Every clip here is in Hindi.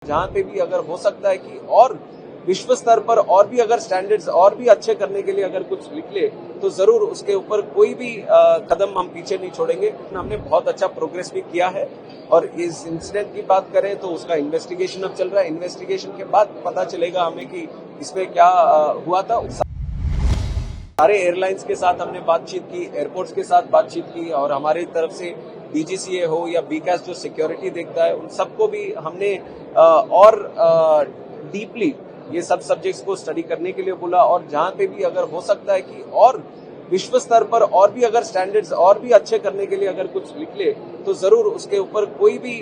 जहाँ पे भी अगर हो सकता है कि और विश्व स्तर पर और भी अगर स्टैंडर्ड्स और भी अच्छे करने के लिए अगर कुछ निकले तो जरूर उसके ऊपर कोई भी कदम हम पीछे नहीं छोड़ेंगे। हमने बहुत अच्छा प्रोग्रेस भी किया है और इस इंसिडेंट की बात करें तो उसका इन्वेस्टिगेशन अब चल रहा है। इन्वेस्टिगेशन के बाद पता चलेगा हमें कि इसमें क्या हुआ था। सारे एयरलाइंस के साथ हमने बातचीत की, एयरपोर्ट्स के साथ बातचीत की और हमारी तरफ से डीजीसीए हो या बीकैस जो सिक्योरिटी देखता है उन सबको भी हमने और डीपली ये सब सब्जेक्ट्स को स्टडी करने के लिए बोला। और जहाँ पे भी अगर हो सकता है कि और विश्व स्तर पर और भी अगर स्टैंडर्ड्स और भी अच्छे करने के लिए अगर कुछ निकले तो जरूर उसके ऊपर कोई भी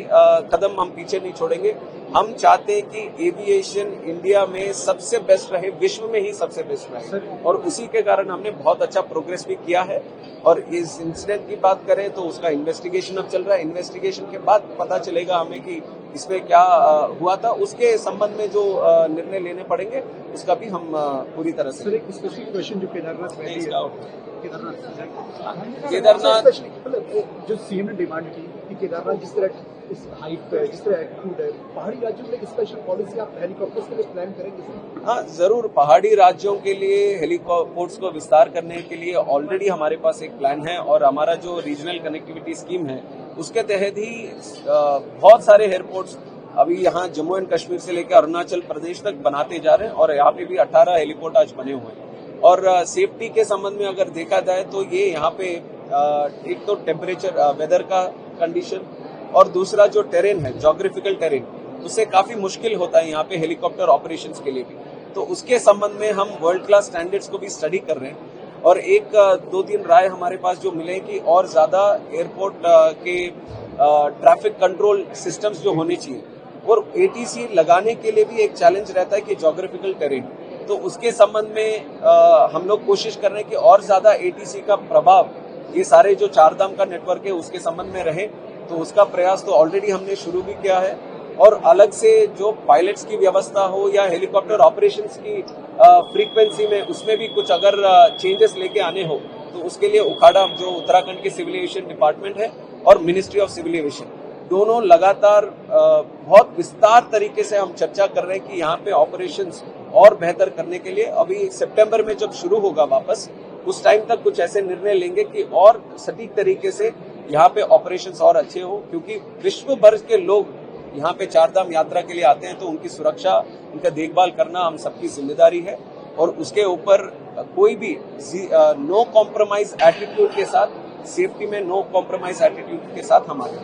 कदम हम पीछे नहीं छोड़ेंगे। हम चाहते हैं कि एविएशन इंडिया में सबसे बेस्ट रहे, विश्व में ही सबसे बेस्ट रहे और उसी के कारण हमने बहुत अच्छा प्रोग्रेस भी किया है। और इस इंसिडेंट की बात करें तो उसका इन्वेस्टिगेशन अब चल रहा है। इन्वेस्टिगेशन के बाद पता चलेगा हमें कि इसमें क्या हुआ था। उसके संबंध में जो निर्णय लेने पड़ेंगे उसका भी हम पूरी तरह से। सर, एक स्पेसिफिक क्वेश्चन जो केदारनाथ जो सीएम ने डिमांड की कि केदारनाथ जिस तरह इस हाइट पे जिस तरह एल्टीट्यूड है, पहाड़ी राज्यों में स्पेशल पॉलिसी आप हेलीकॉप्टर्स के लिए प्लान करेंगे? हाँ, जरूर। पहाड़ी राज्यों के लिए हेलीकॉप्टर्स को विस्तार करने के लिए ऑलरेडी हमारे पास एक प्लान है और हमारा जो रीजनल कनेक्टिविटी स्कीम है उसके तहत ही बहुत सारे एयरपोर्ट्स अभी यहाँ जम्मू एंड कश्मीर से लेकर अरुणाचल प्रदेश तक बनाते जा रहे हैं और यहाँ पे भी 18 हेलीपोर्ट आज बने हुए हैं। और सेफ्टी के संबंध में अगर देखा जाए तो ये यहाँ पे एक तो टेम्परेचर वेदर का कंडीशन और दूसरा जो टेरेन है, ज्योग्राफिकल टेरेन, उससे काफी मुश्किल होता है यहाँ पे हेलीकॉप्टर ऑपरेशंस के लिए भी। तो उसके संबंध में हम वर्ल्ड क्लास स्टैंडर्ड्स को भी स्टडी कर रहे हैं और एक 2-3 राय हमारे पास जो मिले कि और ज्यादा एयरपोर्ट के ट्रैफिक कंट्रोल सिस्टम्स जो होने चाहिए और एटीसी लगाने के लिए भी एक चैलेंज रहता है कि ज्योग्राफिकल टेरेन। तो उसके संबंध में हम लोग कोशिश कर रहे हैं कि और ज्यादा एटीसी का प्रभाव ये सारे जो चारधाम का नेटवर्क है उसके संबंध में रहे। तो उसका प्रयास तो ऑलरेडी हमने शुरू भी किया है और अलग से जो पायलट्स की व्यवस्था हो या हेलीकॉप्टर ऑपरेशंस की फ्रीक्वेंसी में उसमें भी कुछ अगर चेंजेस लेके आने हो तो उसके लिए उखाड़ा जो उत्तराखंड के सिविल एविएशन डिपार्टमेंट है और मिनिस्ट्री ऑफ सिविल एविएशन दोनों लगातार बहुत विस्तार तरीके से हम चर्चा कर रहे हैं कि यहाँ पे ऑपरेशंस और बेहतर करने के लिए अभी सितंबर में जब शुरू होगा वापस उस टाइम तक कुछ ऐसे निर्णय लेंगे कि और सटीक तरीके से यहाँ पे ऑपरेशंस और अच्छे हो, क्योंकि विश्व भर के लोग यहाँ पे चारधाम यात्रा के लिए आते हैं तो उनकी सुरक्षा, उनका देखभाल करना हम सबकी जिम्मेदारी है और उसके ऊपर कोई भी नो कॉम्प्रोमाइज एटीट्यूड के साथ, सेफ्टी में नो कॉम्प्रोमाइज एटीट्यूड के साथ हम आते हैं।